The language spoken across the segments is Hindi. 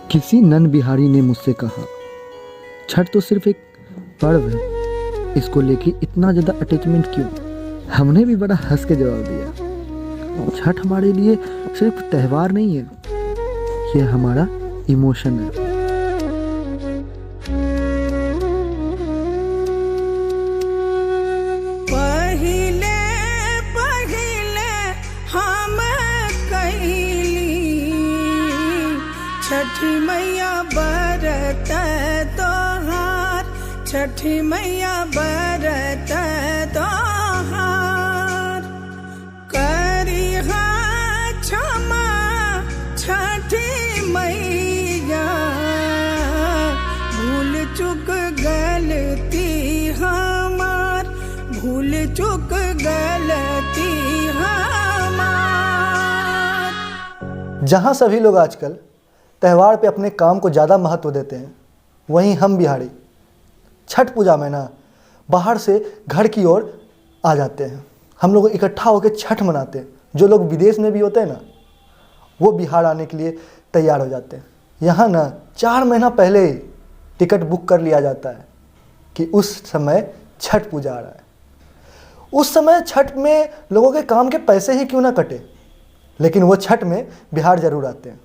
किसी नन बिहारी ने मुझसे कहा, छठ तो सिर्फ एक पर्व है, इसको लेके इतना ज़्यादा अटैचमेंट क्यों। हमने भी बड़ा हंस के जवाब दिया, छठ हमारे लिए सिर्फ त्यौहार नहीं है, ये हमारा इमोशन है। पहिले पहिले हम कैली छठी मैया बरत तोहार, छठी मैया बरत तोहार। करिहा क्षमा छठी मैया, भूल चुक गलती हमार, भूल चुक गलती हमार। जहाँ सभी लोग आजकल त्यौहार पे अपने काम को ज़्यादा महत्व देते हैं, वहीं हम बिहारी छठ पूजा में ना बाहर से घर की ओर आ जाते हैं। हम लोग इकट्ठा होकर छठ मनाते हैं। जो लोग विदेश में भी होते हैं ना, वो बिहार आने के लिए तैयार हो जाते हैं। यहाँ ना 4 महीना पहले ही टिकट बुक कर लिया जाता है कि उस समय छठ पूजा आ रहा है। उस समय छठ में लोगों के काम के पैसे ही क्यों ना कटे, लेकिन वो छठ में बिहार ज़रूर आते हैं।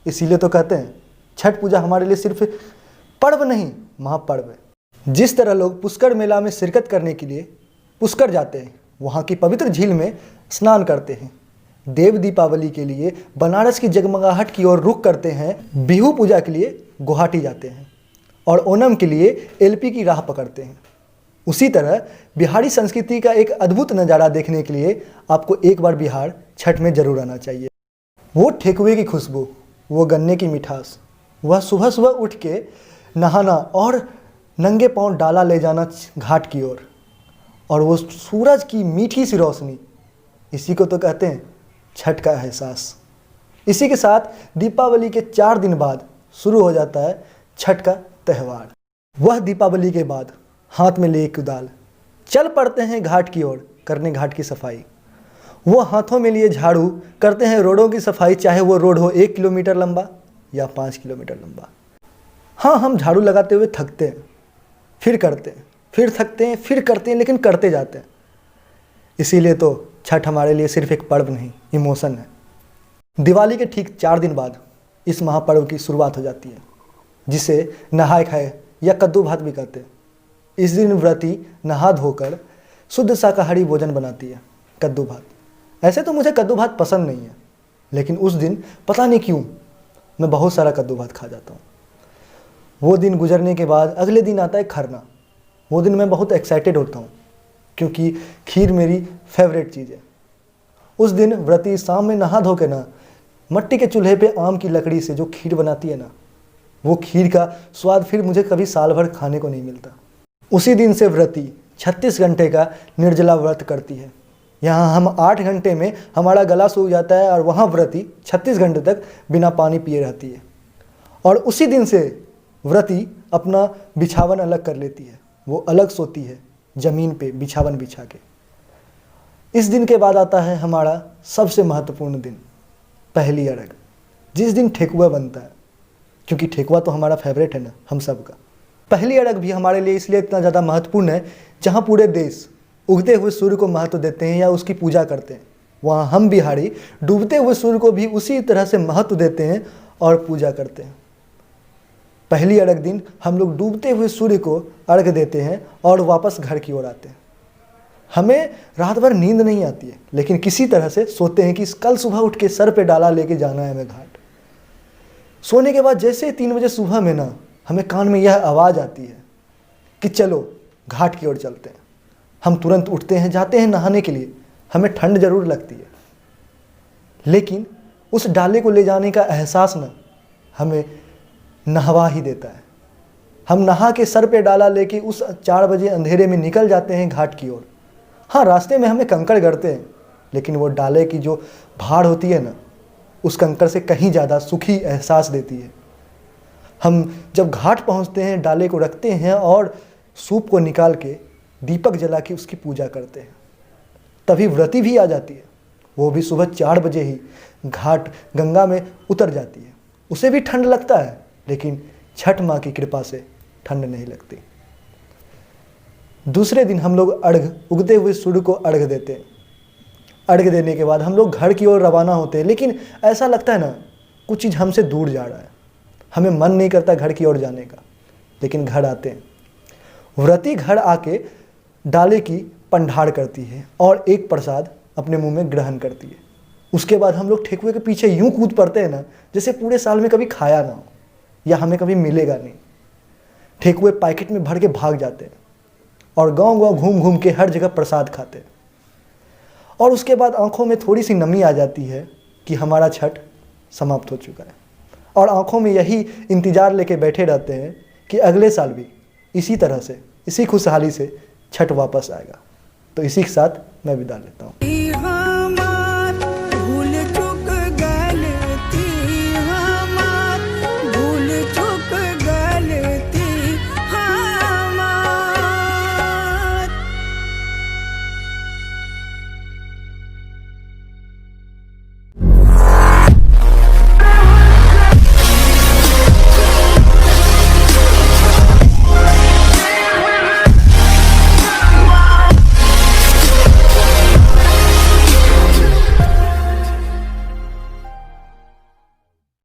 इसीलिए तो कहते हैं छठ पूजा हमारे लिए सिर्फ पर्व नहीं, महापर्व है। जिस तरह लोग पुष्कर मेला में शिरकत करने के लिए पुष्कर जाते हैं, वहाँ की पवित्र झील में स्नान करते हैं, देव दीपावली के लिए बनारस की जगमगाहट की ओर रुख करते हैं, बिहू पूजा के लिए गुवाहाटी जाते हैं और ओणम के लिए एलपी की राह पकड़ते हैं। उसी तरह बिहारी संस्कृति का एक अद्भुत नज़ारा देखने के लिए आपको एक बार बिहार छठ में ज़रूर आना चाहिए। वो ठेकुए की खुशबू, वो गन्ने की मिठास, वह सुबह सुबह उठ के नहाना और नंगे पांव डाला ले जाना घाट की ओर, और वो सूरज की मीठी सी रोशनी, इसी को तो कहते हैं छठ का एहसास। इसी के साथ दीपावली के 4 दिन बाद शुरू हो जाता है छठ का त्यौहार। वह दीपावली के बाद हाथ में ले कुदाल चल पड़ते हैं घाट की ओर करने घाट की सफाई। वो हाथों में लिए झाड़ू करते हैं रोडों की सफाई, चाहे वो रोड हो 1 किलोमीटर लंबा या 5 किलोमीटर लंबा। हाँ, हम झाड़ू लगाते हुए थकते हैं, फिर करते हैं, फिर थकते हैं, फिर करते हैं, लेकिन करते जाते हैं। इसीलिए तो छठ हमारे लिए सिर्फ एक पर्व नहीं, इमोशन है। दिवाली के ठीक 4 दिन बाद इस महापर्व की शुरुआत हो जाती है, जिसे नहाए खाए या कद्दू भात भी कहते हैं। इस दिन व्रती नहा धोकर शुद्ध शाकाहारी भोजन बनाती है, कद्दू भात। ऐसे तो मुझे कद्दू भात पसंद नहीं है, लेकिन उस दिन पता नहीं क्यों मैं बहुत सारा कद्दू भात खा जाता हूँ। वो दिन गुजरने के बाद अगले दिन आता है खरना। वो दिन मैं बहुत एक्साइटेड होता हूँ, क्योंकि खीर मेरी फेवरेट चीज़ है। उस दिन व्रती शाम में नहा धो के ना मट्टी के चूल्हे पे आम की लकड़ी से जो खीर बनाती है ना, वो खीर का स्वाद फिर मुझे कभी साल भर खाने को नहीं मिलता। उसी दिन से व्रती 36 घंटे का निर्जला व्रत करती है। यहाँ हम 8 घंटे में हमारा गला सूख जाता है, और वहाँ व्रती 36 घंटे तक बिना पानी पिए रहती है। और उसी दिन से व्रती अपना बिछावन अलग कर लेती है, वो अलग सोती है ज़मीन पे बिछावन बिछा के। इस दिन के बाद आता है हमारा सबसे महत्वपूर्ण दिन, पहली अरग, जिस दिन ठेकुआ बनता है, क्योंकि ठेकुआ तो हमारा फेवरेट है ना हम सब का। पहली अरग भी हमारे लिए इसलिए इतना ज़्यादा महत्वपूर्ण है, जहाँ पूरे देश उगते हुए सूर्य को महत्व देते हैं या उसकी पूजा करते हैं, वहाँ हम बिहारी डूबते हुए सूर्य को भी उसी तरह से महत्व देते हैं और पूजा करते हैं। पहली अरग दिन हम लोग डूबते हुए सूर्य को अर्घ देते हैं और वापस घर की ओर आते हैं। हमें रात भर नींद नहीं आती है, लेकिन किसी तरह से सोते हैं कि कल सुबह उठ के सर पे डाला लेके जाना है हमें घाट। सोने के बाद जैसे ही 3 बजे सुबह में ना हमें कान में यह आवाज़ आती है कि चलो घाट की ओर चलते हैं। हम तुरंत उठते हैं, जाते हैं नहाने के लिए। हमें ठंड ज़रूर लगती है, लेकिन उस डाले को ले जाने का एहसास ना हमें नहवा ही देता है। हम नहा के सर पे डाला लेके उस 4 बजे अंधेरे में निकल जाते हैं घाट की ओर। हाँ, रास्ते में हमें कंकड़ गड़ते हैं, लेकिन वो डाले की जो भार होती है ना, उस कंकड़ से कहीं ज़्यादा सुखी एहसास देती है। हम जब घाट पहुंचते हैं, डाले को रखते हैं और सूप को निकाल के दीपक जला के उसकी पूजा करते हैं। तभी व्रती भी आ जाती है, वो भी सुबह 4 बजे ही घाट गंगा में उतर जाती है। उसे भी ठंड लगता है, लेकिन छठ माँ की कृपा से ठंड नहीं लगती। दूसरे दिन हम लोग अर्घ, उगते हुए सूर्य को अर्घ देते हैं। अर्घ देने के बाद हम लोग घर की ओर रवाना होते हैं, लेकिन ऐसा लगता है ना कुछ चीज़ हमसे दूर जा रहा है। हमें मन नहीं करता घर की ओर जाने का, लेकिन घर आते हैं। व्रती घर आके डाले की पंडार करती है और एक प्रसाद अपने मुंह में ग्रहण करती है। उसके बाद हम लोग ठेकुए के पीछे यूं कूद पड़ते हैं ना जैसे पूरे साल में कभी खाया ना हो या हमें कभी मिलेगा नहीं। ठेकुए पैकेट में भर के भाग जाते हैं और गांव-गांव घूम घूम के हर जगह प्रसाद खाते हैं। और उसके बाद आंखों में थोड़ी सी नमी आ जाती है कि हमारा छठ समाप्त हो चुका है, और आंखों में यही इंतज़ार लेके बैठे रहते हैं कि अगले साल भी इसी तरह से, इसी खुशहाली से छठ वापस आएगा। तो इसी के साथ मैं विदा लेता हूँ।